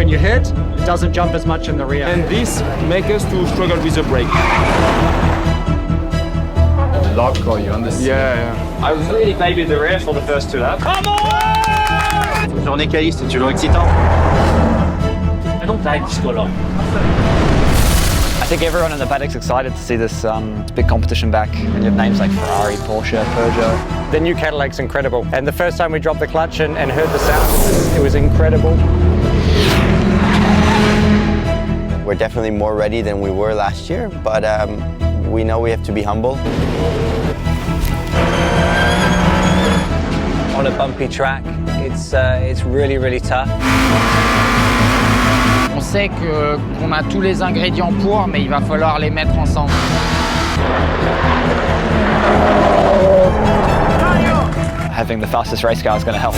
when you hit, it doesn't jump as much in the rear. And this makes us to struggle with the brake. Lock or you understand? Yeah. I was really baby the rear for the first 2 laps. Come on! Journée quali, c'est toujours excitant. I don't like this color. I think everyone in the paddock's excited to see this big competition back. And you have names like Ferrari, Porsche, Peugeot. The new Cadillac's incredible. And the first time we dropped the clutch and heard the sound, it was incredible. We're definitely more ready than we were last year, but we know we have to be humble. On a bumpy track, it's really, really tough. On sait qu'on a tous les ingrédients pour, mais il va falloir les mettre ensemble. Having the fastest race car is going to help.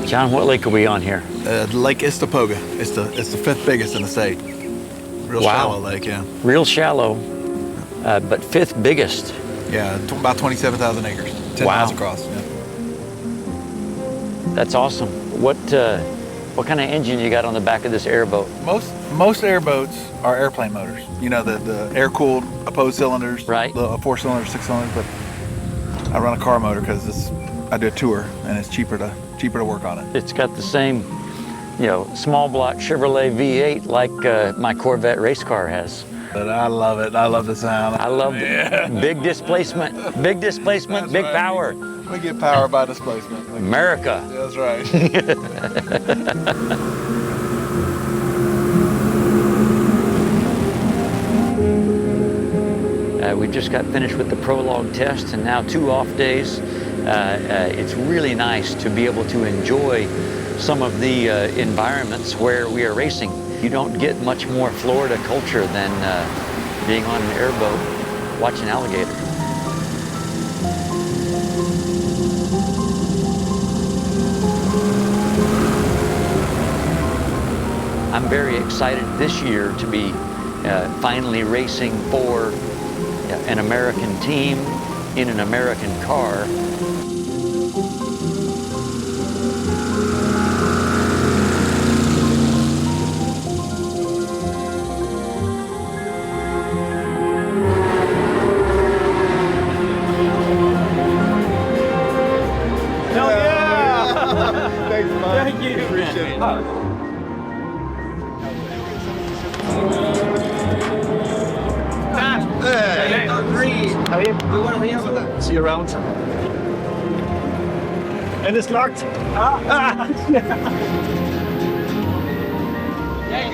John, what lake are we on here? Lake Istapoga. It's the 5th biggest in the state. Real shallow lake, yeah. Real shallow, but 5th biggest. Yeah, about 27,000 acres. 10 miles across. Yeah. That's awesome. What kind of engine you got on the back of this airboat? Most airboats are airplane motors. You know, the air-cooled opposed cylinders. Right. The 4-cylinder, 6-cylinder. But I run a car motor because I do a tour and it's cheaper to work on it. It's got the same, small block Chevrolet V8 like my Corvette race car has. But I love it. I love the sound. I love it. Big displacement, big right. power. We get power by displacement. America. Yeah, that's right. We just got finished with the prologue test and now 2 off days. It's really nice to be able to enjoy some of the environments where we are racing. You don't get much more Florida culture than being on an airboat watching alligator. I'm very excited this year to be finally racing for an American team in an American car. Thanks, man. Thank you. Appreciate it. Hey, how are you? See you around. And it's locked.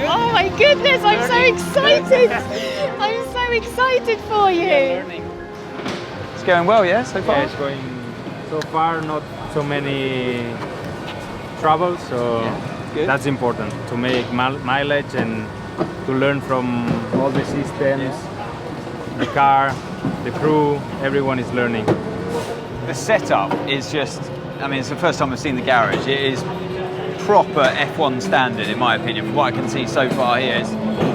Oh my goodness, I'm so excited. I'm so excited for you. It's going well, yeah, so far? Yeah, it's going so far, not so many troubles, so that's important to make mileage and to learn from all the systems, the car, the crew, everyone is learning. The setup is just, it's the first time I've seen the garage. It is proper F1 standard, in my opinion, from what I can see so far here.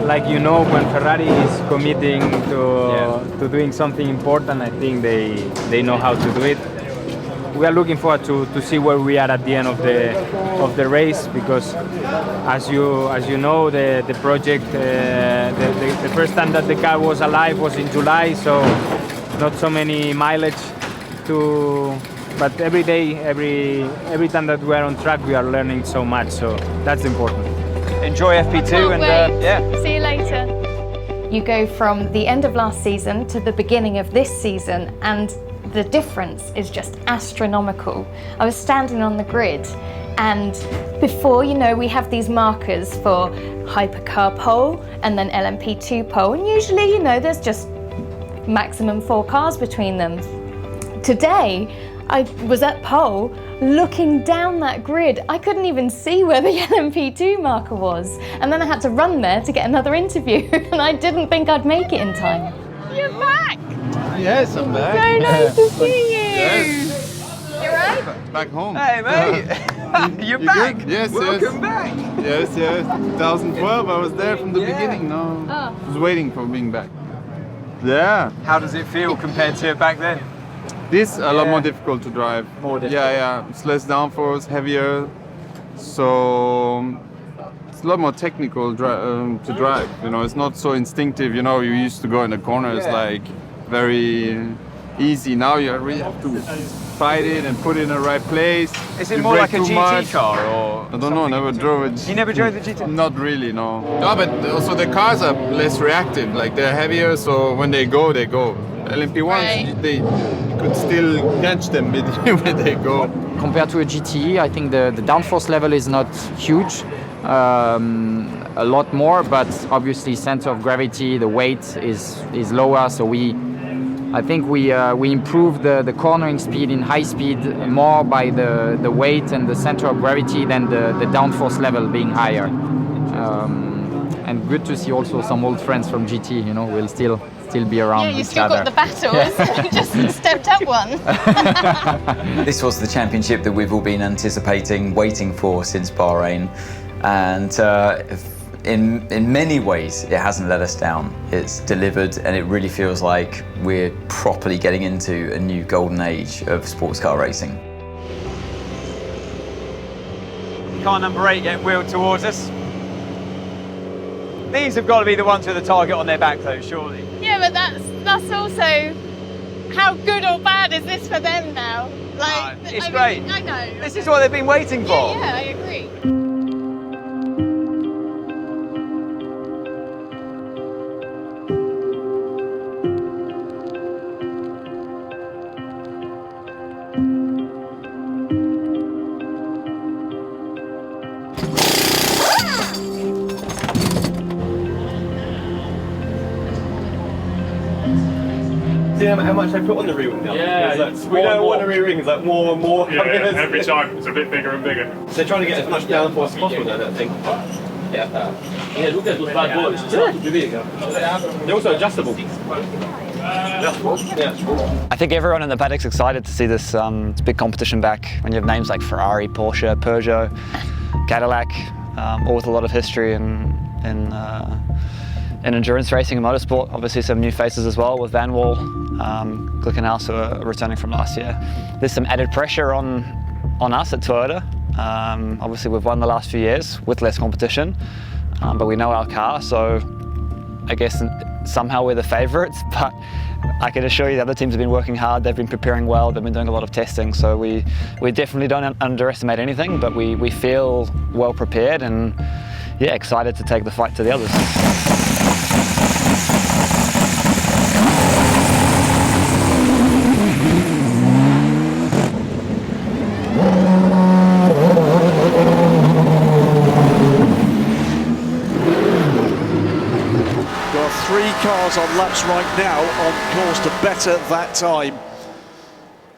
Like, when Ferrari is committing to doing something important, I think they know how to do it. We are looking forward to see where we are at the end of the race, because as you know, the project, the first time that the car was alive was in July, so not so many mileage but every day, every time that we are on track, we are learning so much, so that's important. Enjoy FP2 and See you later. You go from the end of last season to the beginning of this season, and the difference is just astronomical. I was standing on the grid, and before, we have these markers for Hypercar pole and then LMP2 pole, and usually, there's just maximum 4 cars between them. Today, I was at pole, looking down that grid. I couldn't even see where the LMP2 marker was. And then I had to run there to get another interview, and I didn't think I'd make it in time. You're back! Yes, I'm back. So nice to see you. Yes. You right? Back home. Hey, mate. You're back. Good? Yes, Welcome yes. back. Yes, yes. 2012, I was there from the beginning. No, I was waiting for being back. Yeah. How does it feel compared to back then? This a lot more difficult to drive. More difficult. Yeah. It's less downforce, heavier. So it's a lot more technical to drive. You know, it's not so instinctive. You know, you used to go in the corners like very easy. Now you really have to fight it and put it in the right place. Is it You more brake like a too GT much. car or? I don't know. I never drove it. You never drove the GT? Not really, no. No, but also the cars are less reactive. Like they're heavier, so when they go, they go. LMP1s, they could still catch them when they go. Compared to a GTE, I think the downforce level is not huge, a lot more, but obviously center of gravity, the weight is lower, so I think we improve the cornering speed in high speed more by the weight and the center of gravity than the downforce level being higher. And good to see also some old friends from GT, you know, we'll still be around Yeah, you each still other. got the battles. You just stepped up one. This was the championship that we've all been anticipating, waiting for since Bahrain, and in many ways it hasn't let us down. It's delivered, and it really feels like we're properly getting into a new golden age of sports car racing. Car number 8 getting wheeled towards us. These have got to be the ones with the target on their back though, surely. Yeah, but that's also how good or bad is this for them now? Like, it's great. I know. This is what they've been waiting for. Yeah, I agree. See how much I put on the rear wing now? Yeah, we don't want the rear wing, it's like more and more. Yeah, every time it's a bit bigger and bigger. So they're trying to get as much downforce as possible now, I think. Yeah. Yeah, look at those bad boys. They're also adjustable. I think everyone in the paddock's excited to see this big competition back. When you have names like Ferrari, Porsche, Peugeot, Cadillac, all with a lot of history in endurance racing and motorsport. Obviously some new faces as well with Van Wall, Glickenhaus, who are returning from last year. There's some added pressure on us at Toyota. Obviously we've won the last few years with less competition, but we know our car, so I guess somehow we're the favourites, but I can assure you the other teams have been working hard, they've been preparing well, they've been doing a lot of testing, so we definitely don't underestimate anything, but we feel well prepared and yeah, excited to take the fight to the others. There are 3 cars on laps right now on course to better that time.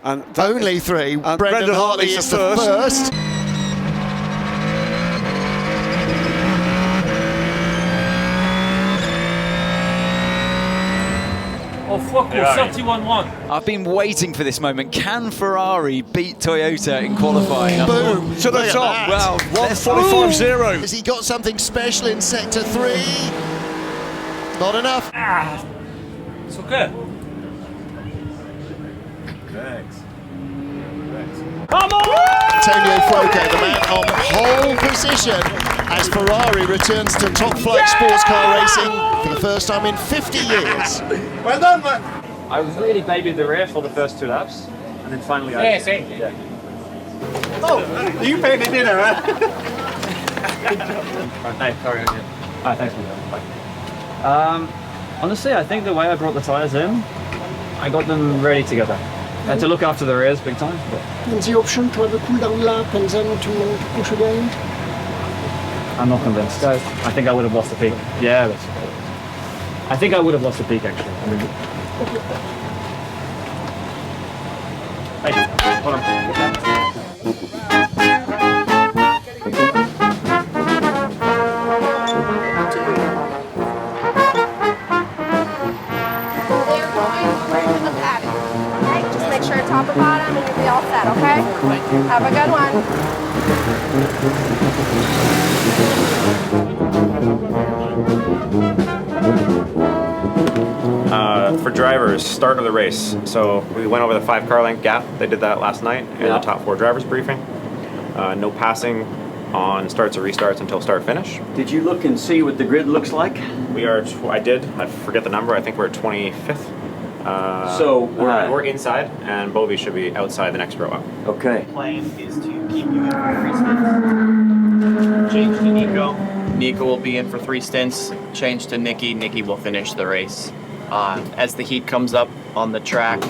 And only 3. And Brendan Hartley is the first. Oh, fuck, 31-1. I've been waiting for this moment. Can Ferrari beat Toyota in qualifying? Boom! To the top. Wow, 145.0. Has he got something special in sector 3? Not enough. It's okay. Thanks. Come on! Antonio Fuoco, the man on pole position as Ferrari returns to top flight sports car racing for the first time in 50 years. Well done, man! I really babied the rear for the first 2 laps, and then finally I... Yeah, same. Yeah. Oh, you paid the dinner, man! Hey, sorry. Alright, thanks for that. Honestly, I think the way I brought the tyres in, I got them ready together. I had to look after the rears big time. But... And the option to have a cool down lap and then to push again? I'm not convinced. I think I would have lost the peak. Yeah, that's okay. I think I would have lost the peak actually. Thank you. Hold on. They're going for the pressure top to bottom, and you'll be all set, okay? Have a good one. For drivers, start of the race. So we went over the 5 car length gap. They did that last night in the top 4 drivers briefing. No passing on starts or restarts until start finish. Did you look and see what the grid looks like? We are, I forget the number, I think we're at 25th. So we're inside, and Bovey should be outside the next row up. Okay. The plan is to keep you in for 3 stints. Change to Nico. Nico will be in for 3 stints. Change to Nikki. Nikki will finish the race. As the heat comes up on the track,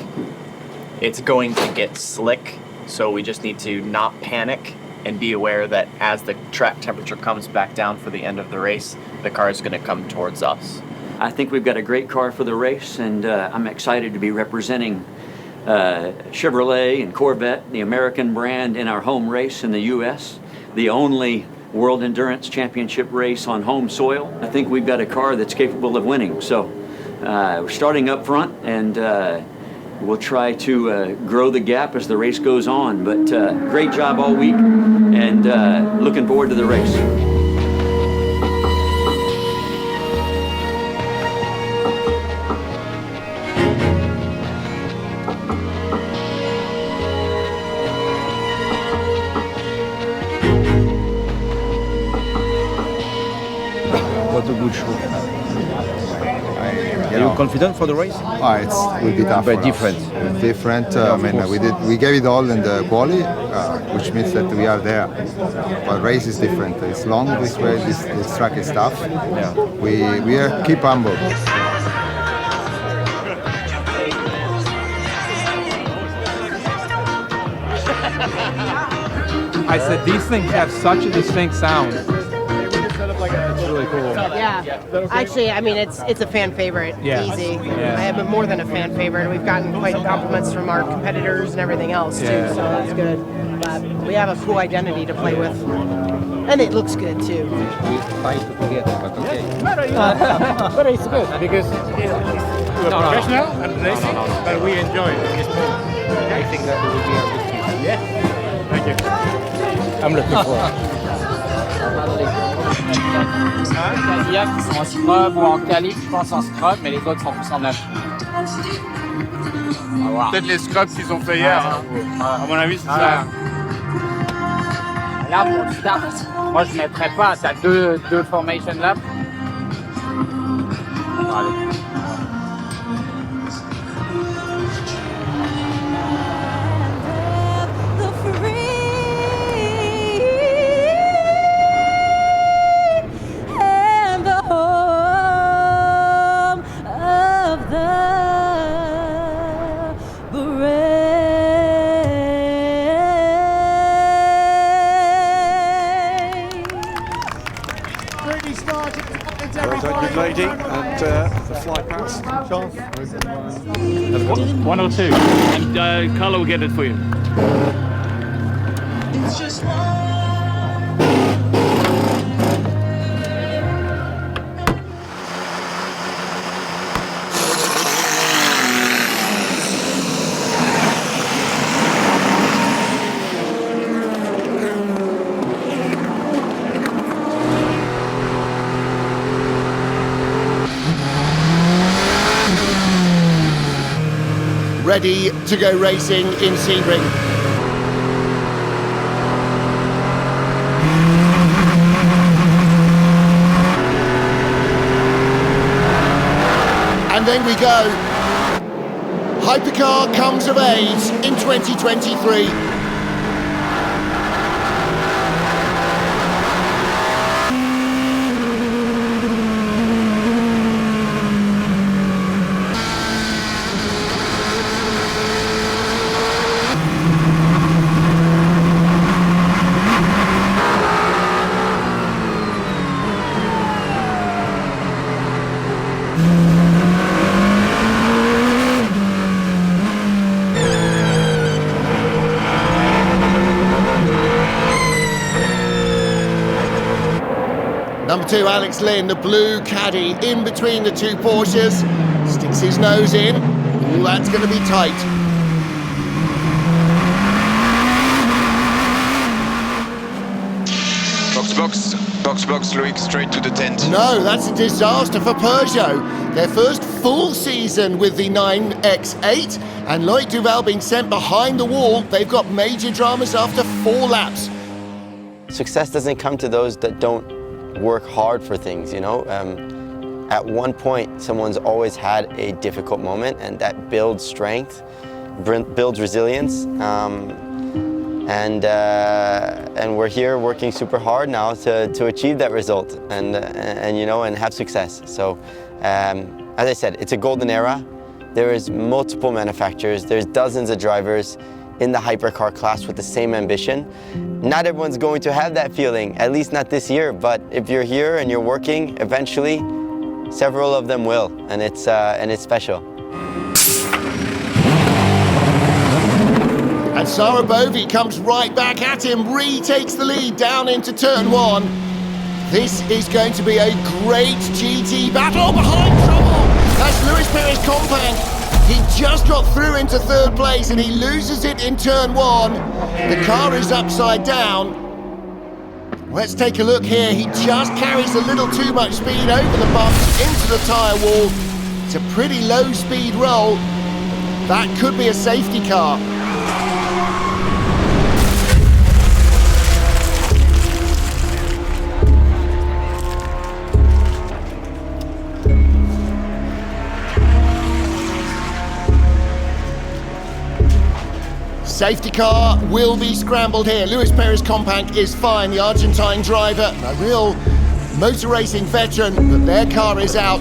it's going to get slick, so we just need to not panic and be aware that as the track temperature comes back down for the end of the race, the car is going to come towards us. I think we've got a great car for the race, and I'm excited to be representing Chevrolet and Corvette, the American brand, in our home race in the U.S., the only World Endurance Championship race on home soil. I think we've got a car that's capable of winning. So we're starting up front, and we'll try to grow the gap as the race goes on. But great job all week, and looking forward to the race. What a good show. Are you confident for the race? It will be tough. But different. Different. I mean, we gave it all in the quali, which means that we are there. But race is different. It's long this way. This track is tough. Yeah. We are keep humble. I said these things have such a distinct sound. It's really cool. Yeah, actually, I mean, it's a fan favorite, easy. Yeah. I have more than a fan favorite. We've gotten quite compliments from our competitors and everything else too, so that's good. But we have a cool identity to play with, and it looks good too. We fight together, but okay. But it's good because we're professional and racing, but we enjoy this moment. I think that will be a good team. Yeah. Thank you. I'm looking forward. Il y a qui sont en scrub ou en qualif, je pense en scrub, mais les autres sont plus en neuf. Peut-être les scrubs qu'ils ont fait hier. À mon avis, c'est ça. Là, pour le start, moi je ne mettrais pas. Tu as deux formation laps. Allez. Lady and the fly pass. 1 or 2, and Carlo will get it for you. It's just ready to go racing in Sebring. And then we go. Hypercar comes of age in 2023. Number 2, Alex Lynn, the blue caddy, in between the 2 Porsches, sticks his nose in. Ooh, that's going to be tight. box, Loic, straight to the tent. No, that's a disaster for Peugeot. Their first full season with the 9X8, and Loic Duval being sent behind the wall. They've got major dramas after 4 laps. Success doesn't come to those that don't work hard for things, you know. At one point, someone's always had a difficult moment, and that builds strength, builds resilience. And we're here working super hard now to achieve that result and you know, and have success. So as I said, it's a golden era. There is multiple manufacturers, there's dozens of drivers in the hypercar class with the same ambition. Not everyone's going to have that feeling, at least not this year, but if you're here and you're working, eventually several of them will, and it's special. And Sarah Bovey comes right back at him, retakes the lead down into turn 1. This is going to be a great GT battle. Behind trouble, that's Luis Perez-Companc. He just got through into 3rd place and he loses it in turn 1. The car is upside down. Let's take a look here. He just carries a little too much speed over the bumps into the tyre wall. It's a pretty low speed roll. That could be a safety car. Safety car will be scrambled here. Luis Perez-Companc is fine, the Argentine driver, a real motor racing veteran, but their car is out.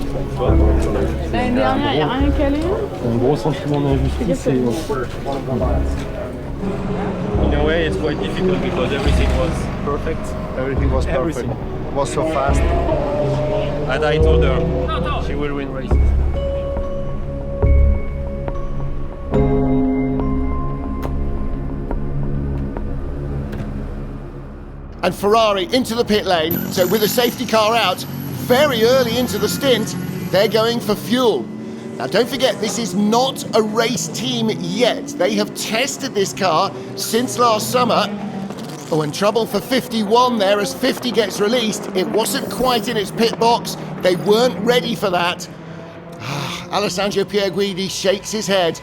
L'année dernière, il n'y a rien calé. Un gros sentiment d'injustice. In a way, it's quite difficult because everything was perfect. Everything was perfect. It was so fast. And I told her she will win races. And Ferrari into the pit lane. So with the safety car out, very early into the stint, they're going for fuel. Now don't forget, this is not a race team yet. They have tested this car since last summer. Oh, and trouble for 51 there as 50 gets released. It wasn't quite in its pit box. They weren't ready for that. Alessandro Pierguidi shakes his head.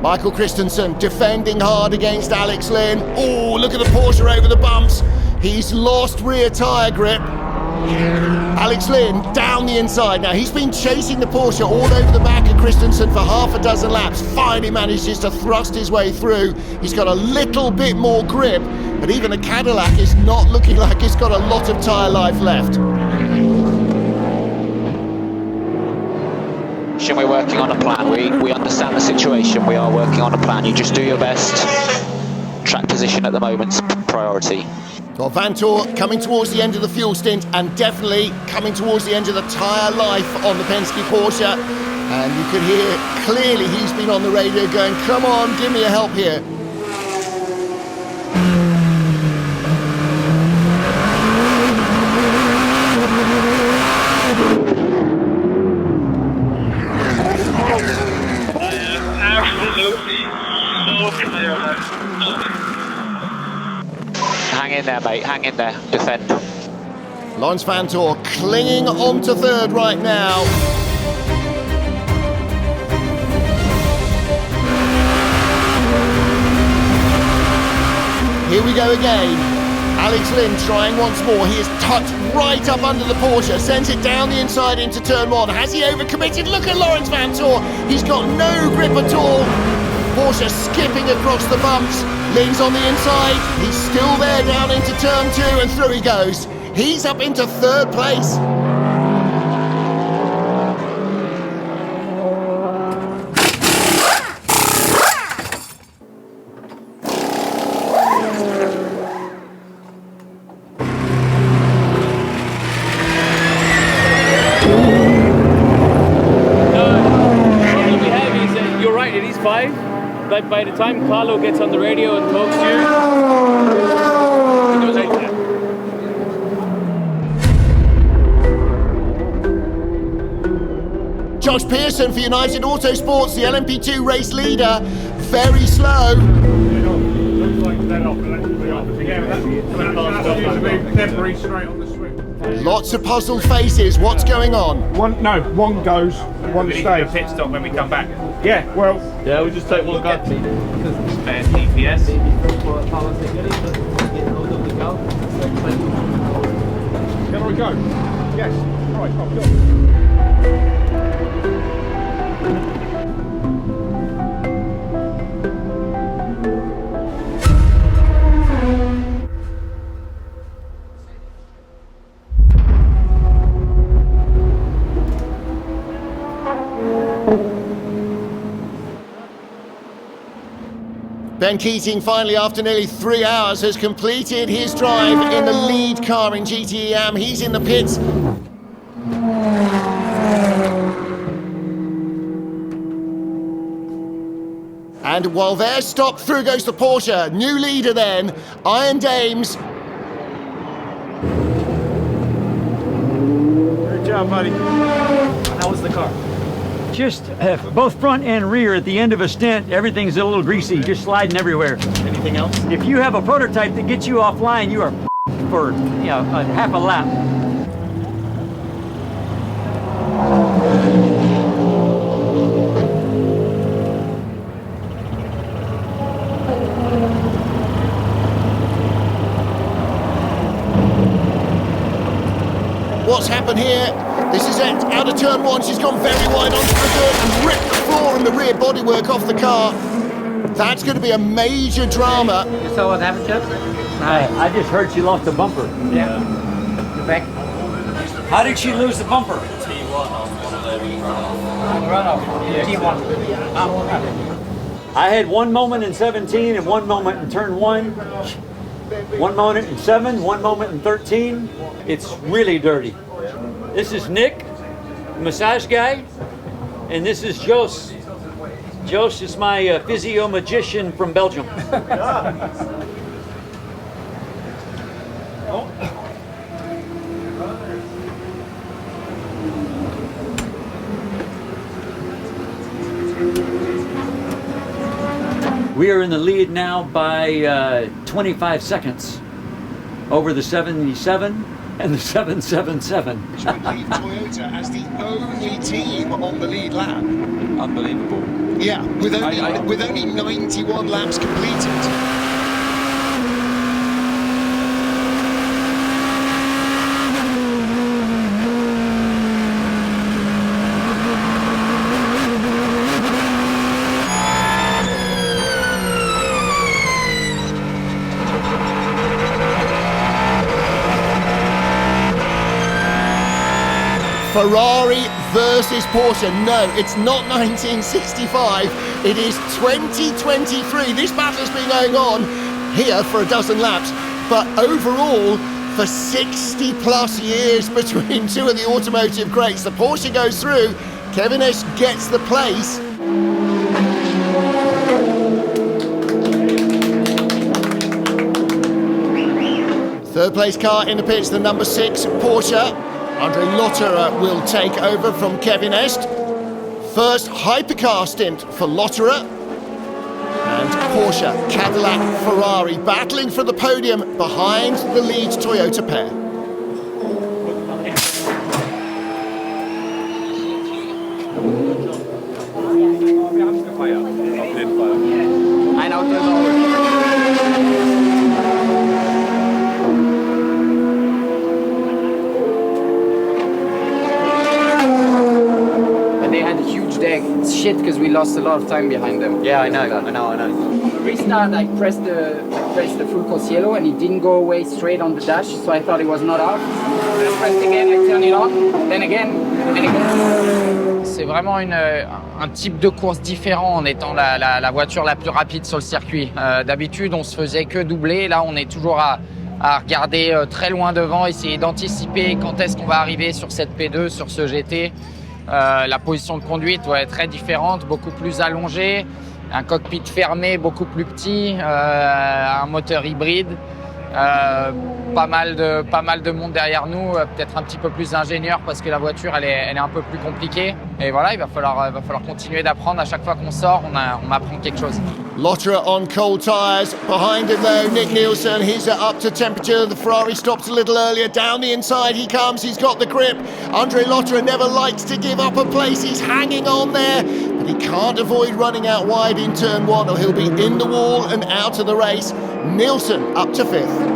Michael Christensen defending hard against Alex Lynn. Oh, look at the Porsche over the bumps. He's lost rear tyre grip. Alex Lynn down the inside. Now, he's been chasing the Porsche all over the back of Christensen for half a dozen laps. Finally manages to thrust his way through. He's got a little bit more grip, but even the Cadillac is not looking like it's got a lot of tyre life left. We're working on a plan. We understand the situation. We are working on a plan. You just do your best. Track position at the moment's priority. Well, Vantor coming towards the end of the fuel stint and definitely coming towards the end of the tyre life on the Penske Porsche. And you can hear clearly he's been on the radio going, come on, give me a help here. Hang in there, mate. Hang in there. Defend. Lawrence Vantor clinging on to 3rd right now. Here we go again. Alex Lynn trying once more. He is tucked right up under the Porsche, sends it down the inside into turn 1. Has he overcommitted? Look at Lawrence Vantor. He's got no grip at all. Porsche skipping across the bumps. Lynn's on the inside. He's still there down into turn 2 and through he goes. He's up into 3rd place. But by the time Carlo gets on the radio and talks to you, he goes like that. Josh Pearson for United Autosports, the LMP2 race leader. Very slow. Lots of puzzled faces. What's going on? One goes, one stays. Pit stop when we come back. Yeah, well. Yeah, we just take one go. Spare DPS. Can we go? Yes. Right, go. Ben Keating finally, after nearly 3 hours, has completed his drive in the lead car in GTE Am. He's in the pits. And while they're stopped, through goes the Porsche. New leader then, Iron Dames. Good job, buddy. How was the car? Just both front and rear at the end of a stint, everything's a little greasy, just sliding everywhere. Anything else? If you have a prototype that gets you offline, you are for half a lap. What's happened here? This is it, out of turn one. She's gone very wide onto the dirt and ripped the floor and the rear bodywork off the car. That's going to be a major drama. You saw what happened, Jeff? I just heard she lost the bumper. Yeah. You're back. How did she lose the bumper? T1 on one of the Runoff. Yeah. T1. I had one moment in 17 and one moment in turn 1. One moment in 7, one moment in 13. It's really dirty. This is Nick, massage guy, and this is Jos. Jos is my physio magician from Belgium. We are in the lead now by 25 seconds over the 77 and the 777. Which would leave Toyota as the only team on the lead lap. Unbelievable. Yeah, with only 91 laps completed. Ferrari versus Porsche. No, it's not 1965. It is 2023. This battle has been going on here for a dozen laps, but overall, for 60 plus years between two of the automotive greats. The Porsche goes through, Kevin Esch gets the place. Third place car in the pits, the number 6 Porsche. Andre Lotterer will take over from Kevin Est. First Hypercar stint for Lotterer. And Porsche, Cadillac, Ferrari battling for the podium behind the lead Toyota pair. Shit, because we lost a lot of time behind them. Yeah, I know. On the restart, I pressed the full Cosiello and it didn't go away straight on the dash, so I thought it was not out. I pressed again, I turned it on, then again, and again. C'est vraiment un type de course différent en étant la voiture la plus rapide sur le circuit. D'habitude, on se faisait que doubler. Là, on est toujours à regarder très loin devant, essayer d'anticiper quand est-ce qu'on va arriver sur cette P2, sur ce GT. La position de conduite est très différente, beaucoup plus allongée, un cockpit fermé beaucoup plus petit, un moteur hybride. Pas mal de monde derrière nous, peut-être un petit peu plus d'ingénieurs parce que la voiture elle est un peu plus compliquée. Et voilà, il va falloir continuer d'apprendre. À chaque fois qu'on sort, on apprend quelque chose. Lotterer on cold tyres. Behind him though, Nick Nielsen, he's up to temperature. The Ferrari stops a little earlier. Down the inside he comes, he's got the grip. Andre Lotterer never likes to give up a place. He's hanging on there, but he can't avoid running out wide in turn 1 or he'll be in the wall and out of the race. Nielsen up to 5th.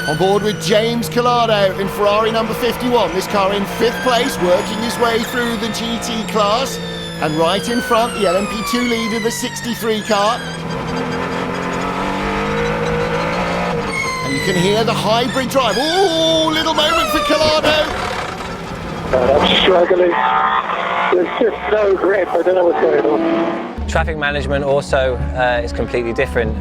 On board with James Collado in Ferrari number 51. This car in 5th place, working his way through the GT class. And right in front, the LMP2 leader, the 63 car. And you can hear the hybrid drive. Ooh, little moment for Collado. I'm struggling. There's just no grip. I don't know what's going on. Traffic management also is completely different.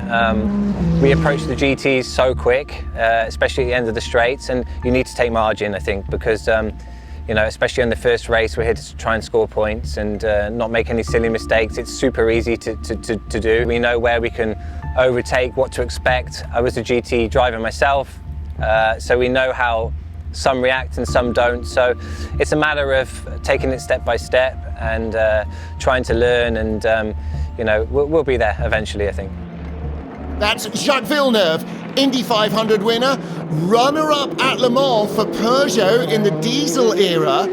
We approach the GTs so quick, especially at the end of the straights, and you need to take margin, I think, because you know, especially in the first race, we're here to try and score points and not make any silly mistakes. It's super easy to do. We know where we can overtake, what to expect. I was a GT driver myself, so we know how some react and some don't. So it's a matter of taking it step by step and trying to learn, and you know, we'll be there eventually, I think. That's Jacques Villeneuve, Indy 500 winner, runner-up at Le Mans for Peugeot in the diesel era.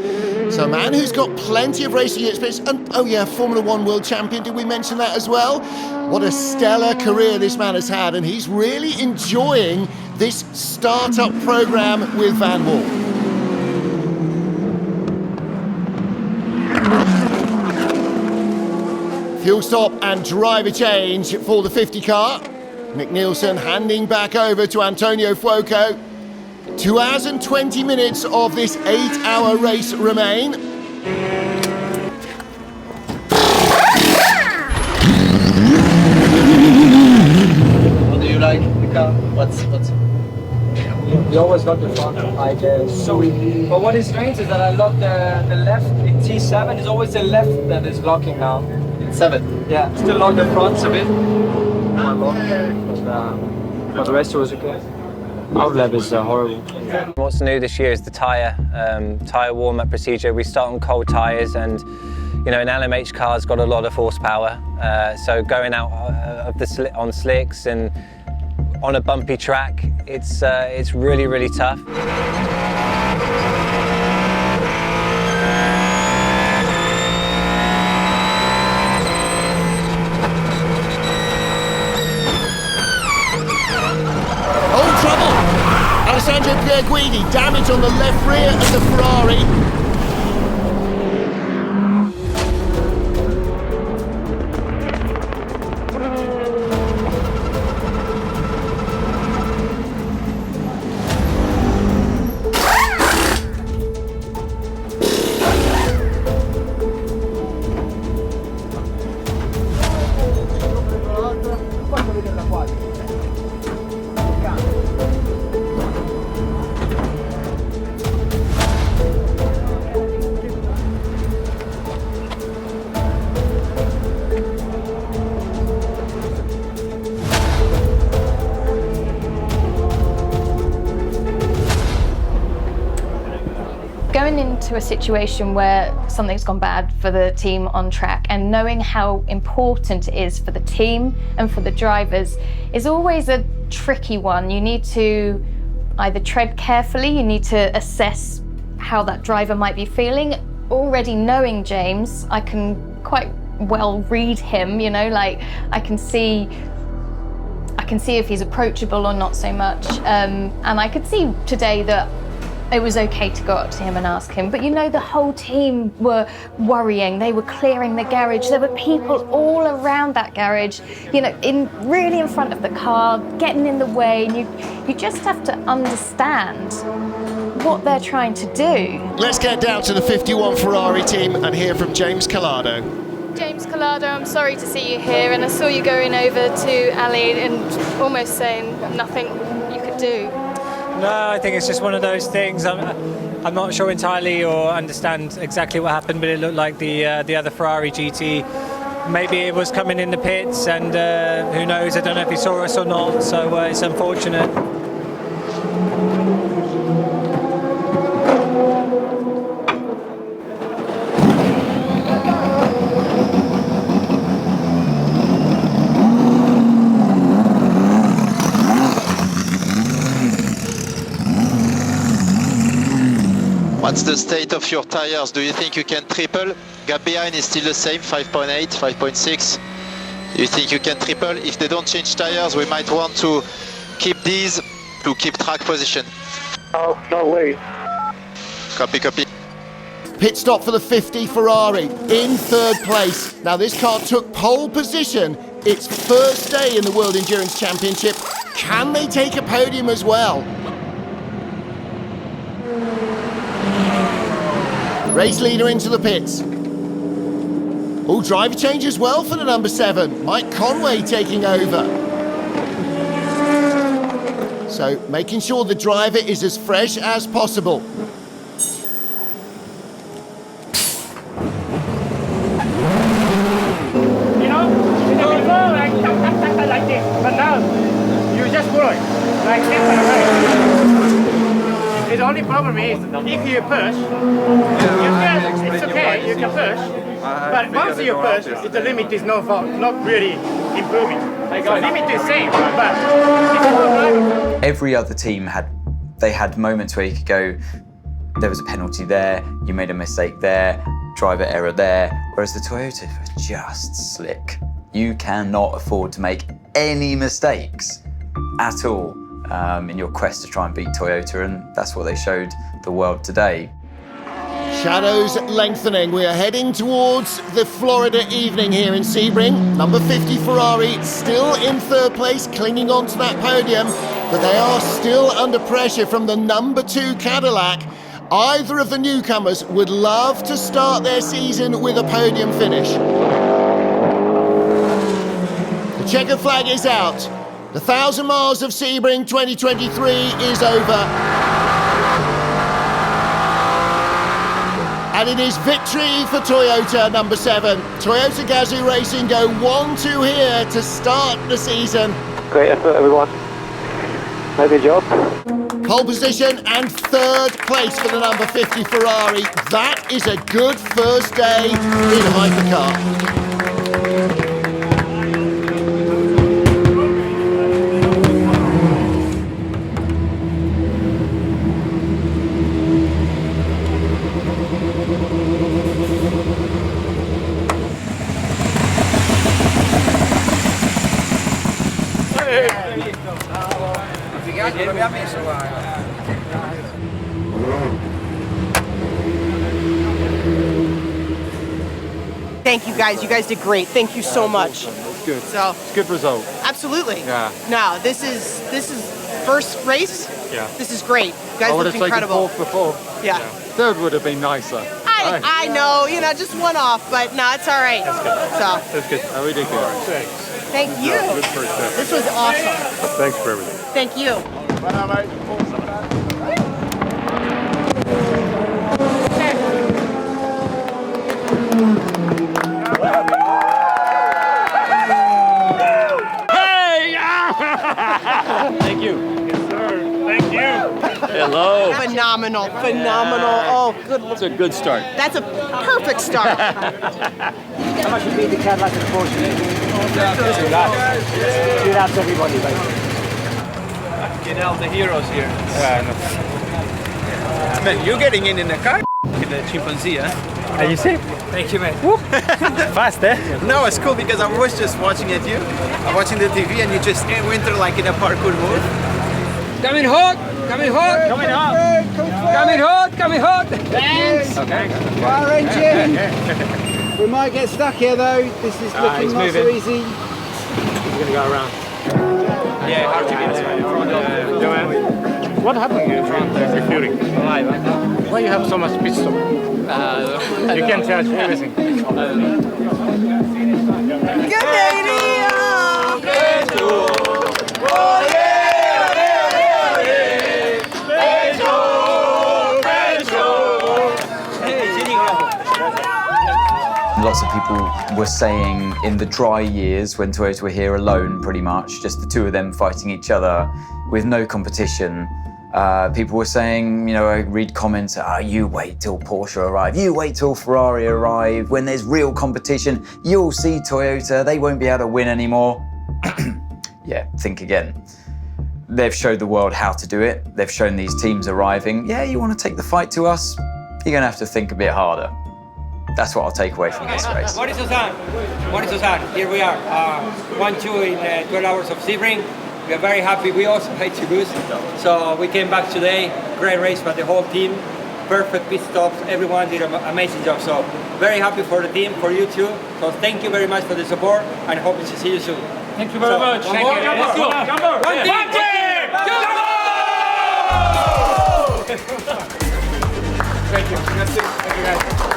So a man who's got plenty of racing experience, and oh yeah, Formula 1 world champion, did we mention that as well? What a stellar career this man has had, and he's really enjoying this startup program with Van Wall. Fuel stop and driver change for the 50 car. Nick Nielsen handing back over to Antonio Fuoco. 2 hours and 20 minutes of this 8-hour race remain. What do you like the car? What's We always got the front, I guess. So but what is strange is that I love the left in T7 is always the left that is locking now. 7? Yeah, still lock the fronts a bit. But the rest was okay. Outlap is horrible. What's new this year is the tyre warm-up procedure. We start on cold tyres, and you know, an LMH car's got a lot of horsepower. So going out of on slicks and on a bumpy track, it's really, really tough. Alessandro Pierguidi, damage on the left rear of the Ferrari. Going into a situation where something's gone bad for the team on track and knowing how important it is for the team and for the drivers is always a tricky one. You need to either tread carefully, you need to assess how that driver might be feeling. Already knowing James, I can quite well read him, you know, like I can see if he's approachable or not so much. And I could see today that it was okay to go up to him and ask him, but you know, the whole team were worrying. They were clearing the garage. There were people all around that garage, you know, really in front of the car, getting in the way. And you just have to understand what they're trying to do. Let's get down to the 51 Ferrari team and hear from James Collado. James Collado, I'm sorry to see you here, and I saw you going over to Ali and almost saying nothing you could do. No, I think it's just one of those things. I'm not sure entirely or understand exactly what happened, but it looked like the other Ferrari GT, maybe it was coming in the pits, and who knows, I don't know if he saw us or not, so it's unfortunate. What's the state of your tires? Do you think you can triple? Gap behind is still the same, 5.8, 5.6. You think you can triple? If they don't change tires, we might want to keep these to keep track position. Oh, no way. Copy, copy. Pit stop for the 50 Ferrari in third place. Now this car took pole position its first day in the World Endurance Championship. Can they take a podium as well? Race leader into the pits. Oh, driver change as well for the number 7. Mike Conway taking over. So making sure the driver is as fresh as possible. You know, before like like this, but now you just pull it like this and right. The only problem is if you push, it's okay, you can push. But once you push, the limit is not really improving. So limit is same, but every other team had moments where you could go, there was a penalty there, you made a mistake there, driver error there, whereas the Toyotas were just slick. You cannot afford to make any mistakes at all in your quest to try and beat Toyota, and that's what they showed the world today. Shadows lengthening. We are heading towards the Florida evening here in Sebring. Number 50 Ferrari still in third place, clinging on to that podium, but they are still under pressure from the number 2 Cadillac. Either of the newcomers would love to start their season with a podium finish. The checkered flag is out. The 1,000 miles of Sebring 2023 is over. And it is victory for Toyota, number 7. Toyota Gazoo Racing go 1-2 here to start the season. Great effort, everyone. Nice job. Pole position and third place for the number 50 Ferrari. That is a good first day in Hypercar. Thank you guys. You guys did great. Thank you so much. Good. So it's a good result. Absolutely. Yeah. No, this is first race. Yeah. This is great. You guys looked incredible. Before. Yeah. Third would have been nicer. I know, just one off, but no, it's all right. That's good. So That's good. I really good. thank you. Good first day. This was awesome. Thanks for everything. Thank you. Thank you. Yes, sir. Thank you. Hello. Phenomenal. Oh, good. It's a good start. That's a perfect start. How much you beat the Cadillac in the Porsche? 2 laps. 2 laps everybody, right? Get out the heroes here. Man, you're getting in the car. The chimpanzee, huh? Are you sick? Thank you, man. Fast, eh? No, it's cool because I was just watching at you. I'm watching the TV and you just went through like in a parkour move. Coming hot! Coming hot! Coming hot! Coming hot! Coming hot! Thanks! Okay. Fire engine! We might get stuck here though. This is looking not so easy. He's gonna go around. Yeah, hard to get what happened here? Refueling. Why you have so much pit stop? You can charge everything. lots of people were saying in the dry years when Toyota were here alone, pretty much, just the two of them fighting each other with no competition. People were saying, you know, I read comments, you wait till Porsche arrive, you wait till Ferrari arrive, when there's real competition, you'll see Toyota, they won't be able to win anymore. Yeah, think again. They've showed the world how to do it. They've shown these teams arriving. Yeah, you want to take the fight to us? You're going to have to think a bit harder. That's what I'll take away from this race. What is Susan? Here we are. 1-2 in 12 hours of Sebring. We are very happy. We also hate to lose. So we came back today. Great race by the whole team. Perfect pit stops. Everyone did an amazing job. So very happy for the team, for you too. So thank you very much for the support and hope to see you soon. Thank you very much. Thank you. Let's go. One team. Thank you. That's it. Thank you guys.